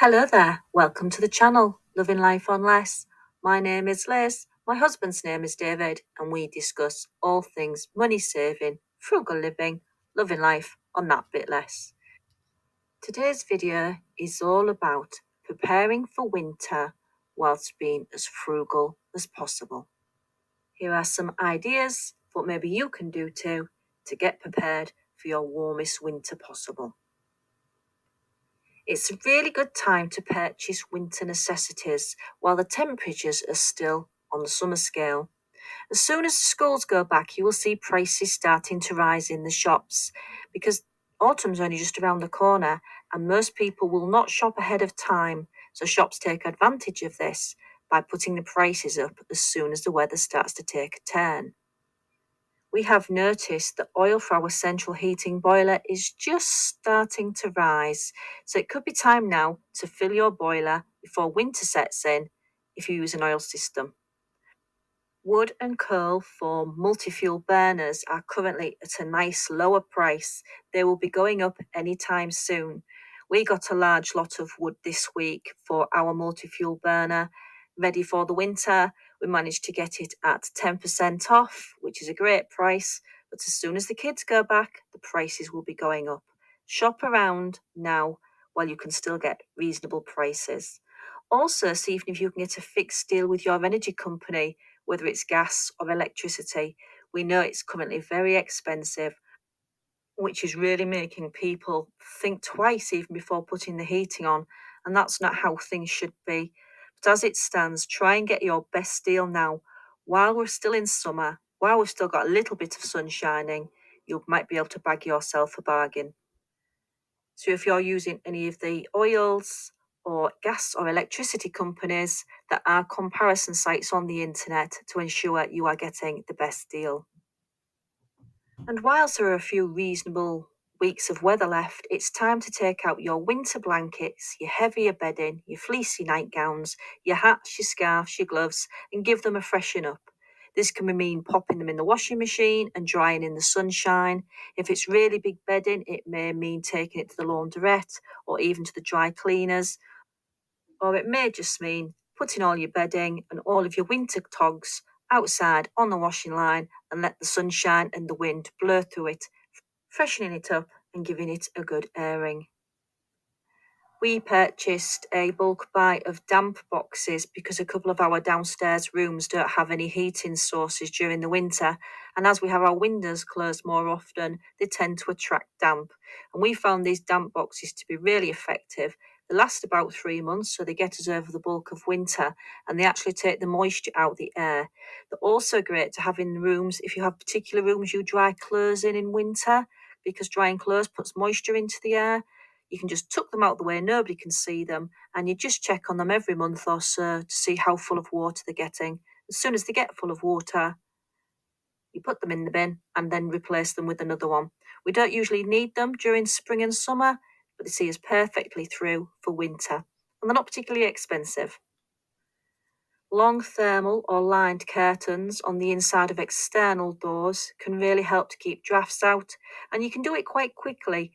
Hello there, welcome to the channel, Loving Life on Less. My name is Liz, my husband's name is David, and we discuss all things money saving, frugal living, loving life on that bit less. Today's video is all about preparing for winter whilst being as frugal as possible. Here are some ideas what maybe you can do too to get prepared for your warmest winter possible. It's a really good time to purchase winter necessities while the temperatures are still on the summer scale. As soon as the schools go back, you will see prices starting to rise in the shops because autumn's only just around the corner and most people will not shop ahead of time. So shops take advantage of this by putting the prices up as soon as the weather starts to take a turn. We have noticed that oil for our central heating boiler is just starting to rise, so it could be time now to fill your boiler before winter sets in if you use an oil system. Wood and coal for multi-fuel burners are currently at a nice lower price. They will be going up anytime soon. We got a large lot of wood this week for our multi-fuel burner, ready for the winter. We managed to get it at 10% off, which is a great price. But as soon as the kids go back, the prices will be going up. Shop around now while you can still get reasonable prices. Also, see if you can get a fixed deal with your energy company, whether it's gas or electricity. We know it's currently very expensive, which is really making people think twice even before putting the heating on, and that's not how things should be. But as it stands, try and get your best deal now while we're still in summer, while we've still got a little bit of sun shining. You might be able to bag yourself a bargain. So if you're using any of the oils or gas or electricity companies, there are comparison sites on the internet to ensure you are getting the best deal. And whilst there are a few reasonable weeks of weather left, it's time to take out your winter blankets, your heavier bedding, your fleecy nightgowns, your hats, your scarves, your gloves, and give them a freshen up. This can mean popping them in the washing machine and drying in the sunshine. If it's really big bedding, it may mean taking it to the laundrette or even to the dry cleaners. Or it may just mean putting all your bedding and all of your winter togs outside on the washing line and let the sunshine and the wind blow through it, freshening it up and giving it a good airing. We purchased a bulk buy of damp boxes because a couple of our downstairs rooms don't have any heating sources during the winter, and as we have our windows closed more often, they tend to attract damp. And we found these damp boxes to be really effective. They last about 3 months, so they get us over the bulk of winter, and they actually take the moisture out the air. They're also great to have in the rooms if you have particular rooms you dry clothes in winter, because drying clothes puts moisture into the air. You can just tuck them out the way, nobody can see them, and you just check on them every month or so to see how full of water they're getting. As soon as they get full of water, you put them in the bin and then replace them with another one. We don't usually need them during spring and summer, but they see us perfectly through for winter, and they're not particularly expensive. Long thermal or lined curtains on the inside of external doors can really help to keep drafts out, and you can do it quite quickly.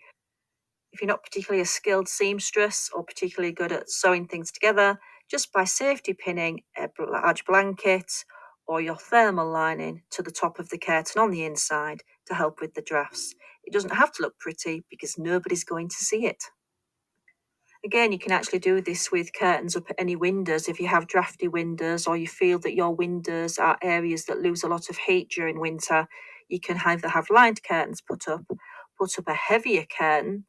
If you're not particularly a skilled seamstress or particularly good at sewing things together, just by safety pinning a large blanket or your thermal lining to the top of the curtain on the inside to help with the drafts. It doesn't have to look pretty because nobody's going to see it. Again, you can actually do this with curtains up at any windows. If you have drafty windows or you feel that your windows are areas that lose a lot of heat during winter, you can either have lined curtains put up a heavier curtain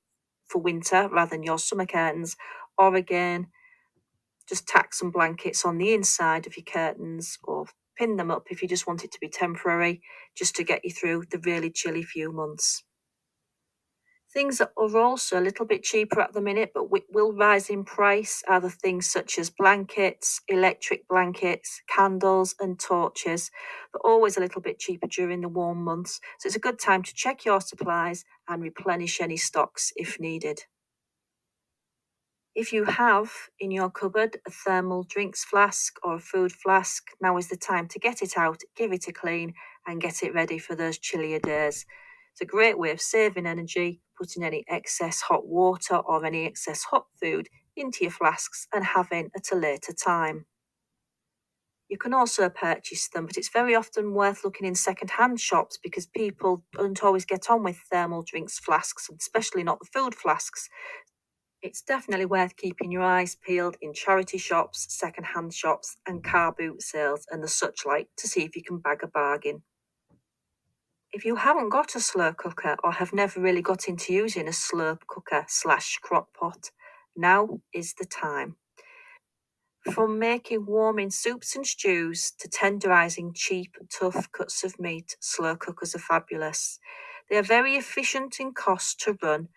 for winter rather than your summer curtains, or again, just tack some blankets on the inside of your curtains or pin them up if you just want it to be temporary, just to get you through the really chilly few months. Things that are also a little bit cheaper at the minute but will rise in price are the things such as blankets, electric blankets, candles and torches. They're always a little bit cheaper during the warm months, so it's a good time to check your supplies and replenish any stocks if needed. If you have in your cupboard a thermal drinks flask or a food flask, now is the time to get it out, give it a clean and get it ready for those chillier days. It's a great way of saving energy, putting any excess hot water or any excess hot food into your flasks and having at a later time. You can also purchase them, but it's very often worth looking in second-hand shops because people don't always get on with thermal drinks flasks, especially not the food flasks. It's definitely worth keeping your eyes peeled in charity shops, second-hand shops, and car boot sales and the such like to see if you can bag a bargain. If you haven't got a slow cooker or have never really got into using a slow cooker / crock pot, now is the time. From making warming soups and stews to tenderizing cheap, tough cuts of meat, slow cookers are fabulous. They are very efficient in cost to run,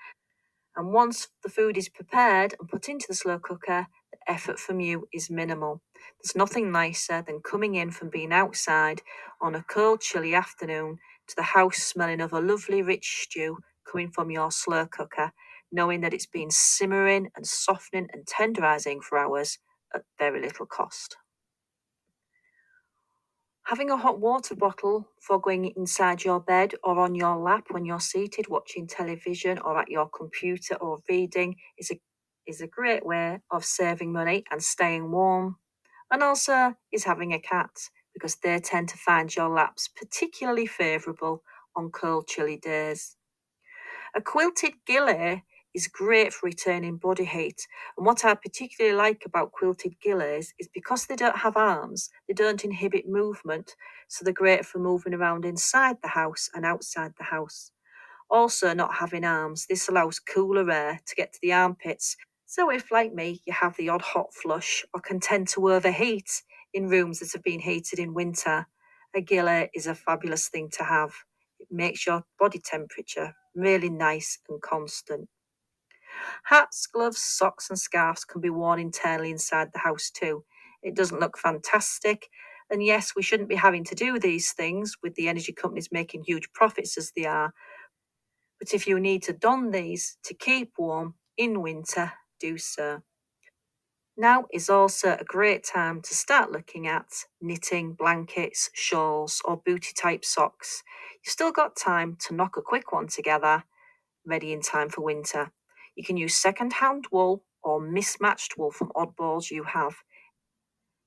and once the food is prepared and put into the slow cooker, the effort from you is minimal. There's nothing nicer than coming in from being outside on a cold, chilly afternoon to the house smelling of a lovely, rich stew coming from your slow cooker, knowing that it's been simmering and softening and tenderizing for hours at very little cost. Having a hot water bottle for going inside your bed or on your lap when you're seated watching television or at your computer or reading is a great way of saving money and staying warm. And also is having a cat because they tend to find your laps particularly favourable on cold, chilly days. A quilted gillet is great for retaining body heat, and what I particularly like about quilted gillets is because they don't have arms, they don't inhibit movement, so they're great for moving around inside the house and outside the house. Also, not having arms, this allows cooler air to get to the armpits, so if, like me, you have the odd hot flush or can tend to overheat in rooms that have been heated in winter, a gillet is a fabulous thing to have. It makes your body temperature really nice and constant. Hats, gloves, socks, and scarves can be worn internally inside the house too. It doesn't look fantastic. And yes, we shouldn't be having to do these things with the energy companies making huge profits as they are. But if you need to don these to keep warm in winter, do so. Now is also a great time to start looking at knitting, blankets, shawls, or booty type socks. You've still got time to knock a quick one together, ready in time for winter. You can use second-hand wool or mismatched wool from oddballs you have.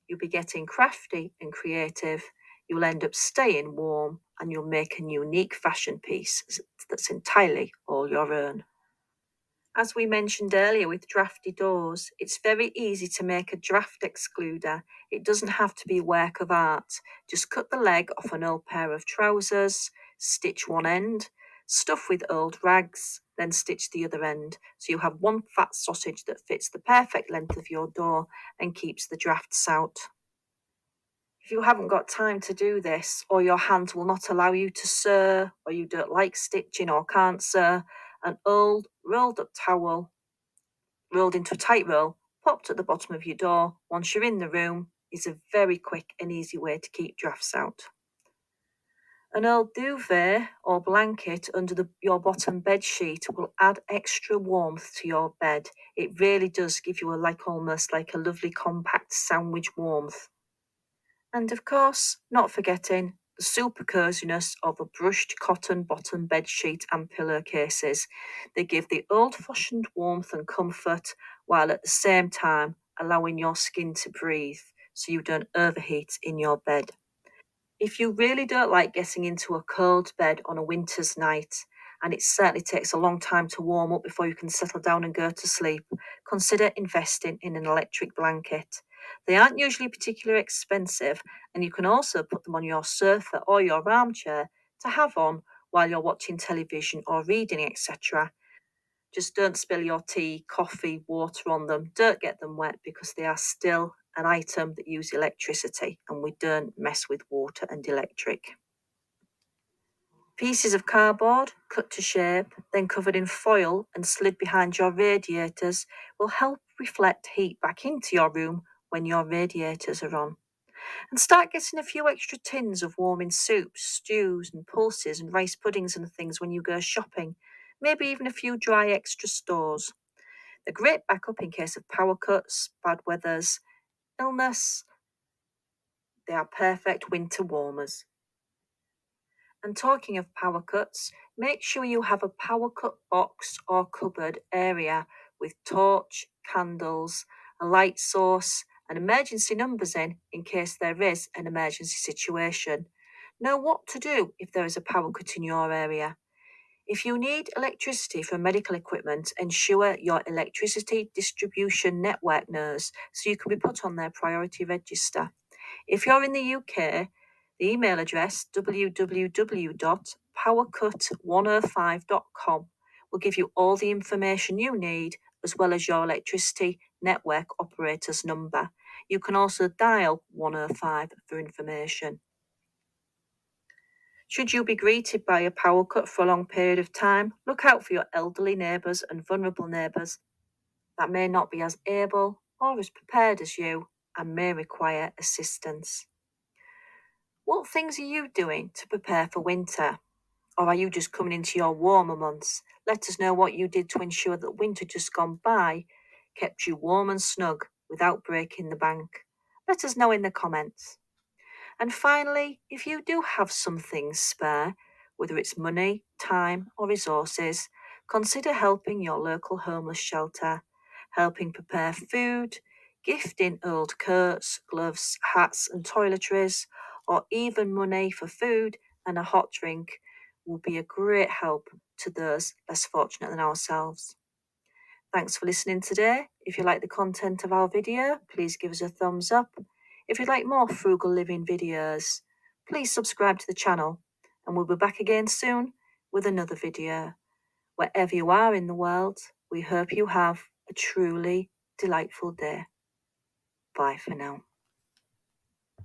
You'll be getting crafty and creative. You'll end up staying warm and you'll make a unique fashion piece that's entirely all your own. As we mentioned earlier with drafty doors, it's very easy to make a draft excluder. It doesn't have to be a work of art. Just cut the leg off an old pair of trousers, stitch one end, stuff with old rags, then stitch the other end. So you have one fat sausage that fits the perfect length of your door and keeps the drafts out. If you haven't got time to do this, or your hands will not allow you to sew, or you don't like stitching or can't sew, an old rolled up towel rolled into a tight roll, popped at the bottom of your door once you're in the room is a very quick and easy way to keep drafts out. An old duvet or blanket under your bottom bed sheet will add extra warmth to your bed. It really does give you almost like a lovely compact sandwich warmth. And of course, not forgetting the super coziness of a brushed cotton bottom bed sheet and pillowcases. They give the old-fashioned warmth and comfort while at the same time allowing your skin to breathe so you don't overheat in your bed. If you really don't like getting into a cold bed on a winter's night, and it certainly takes a long time to warm up before you can settle down and go to sleep, consider investing in an electric blanket. They aren't usually particularly expensive, and you can also put them on your sofa or your armchair to have on while you're watching television or reading, etc. Just don't spill your tea, coffee, water on them. Don't get them wet because they are still an item that uses electricity and we don't mess with water and electric. Pieces of cardboard cut to shape, then covered in foil and slid behind your radiators will help reflect heat back into your room when your radiators are on. And start getting a few extra tins of warming soups, stews and pulses and rice puddings and things when you go shopping. Maybe even a few dry extra stores. They're great backup in case of power cuts, bad weathers, illness. They are perfect winter warmers. And talking of power cuts, make sure you have a power cut box or cupboard area with torch, candles, a light source, and emergency numbers in case there is an emergency situation. Know what to do if there is a power cut in your area. If you need electricity for medical equipment, ensure your electricity distribution network knows so you can be put on their priority register. If you're in the UK, the email address www.powercut105.com will give you all the information you need as well as your electricity network operator's number. You can also dial 105 for information. Should you be greeted by a power cut for a long period of time, look out for your elderly neighbours and vulnerable neighbours that may not be as able or as prepared as you and may require assistance. What things are you doing to prepare for winter? Or are you just coming into your warmer months? Let us know what you did to ensure that winter just gone by kept you warm and snug without breaking the bank. Let us know in the comments. And finally, if you do have some things spare, whether it's money, time, or resources, consider helping your local homeless shelter, helping prepare food, gifting old coats, gloves, hats, and toiletries, or even money for food and a hot drink will be a great help to those less fortunate than ourselves. Thanks for listening today. If you like the content of our video, please give us a thumbs up. If you'd like more frugal living videos, please subscribe to the channel and we'll be back again soon with another video. Wherever you are in the world, we hope you have a truly delightful day. Bye for now.